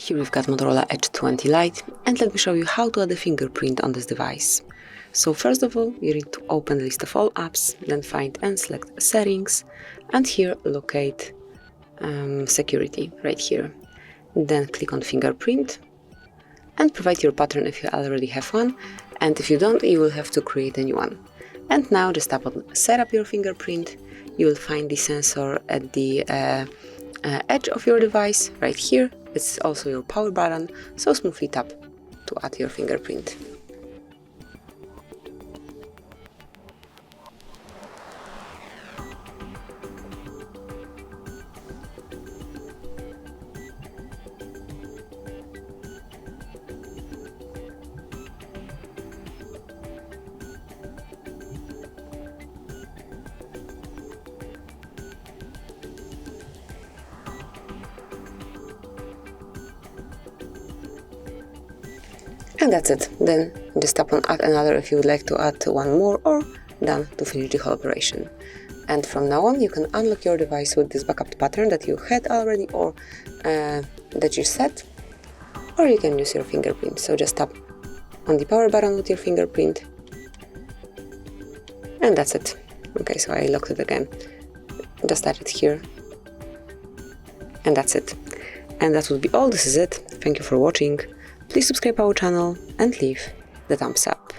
Here we've got Motorola Edge 20 Lite, and let me show you how to add a fingerprint on this device. So first of all, you need to open the list of all apps, then find and select Settings, and here locate Security, right here. Then click on Fingerprint, and provide your pattern if you already have one, and if you don't, you will have to create a new one. And now just tap on Set up your fingerprint. You will find the sensor at the edge of your device, right here. It's also your power button, so smoothly tap to add your fingerprint. And that's it. Then just tap on add another if you would like to add one more, or done to finish the whole operation. And from now on you can unlock your device with this backup pattern that you had already, or that you set, or you can use your fingerprint. So just tap on the power button with your fingerprint, and that's it. Okay, so I locked it again. Just add it here, and that's it. And that would be all. This is it. Thank you for watching. Please subscribe our channel and leave the thumbs up.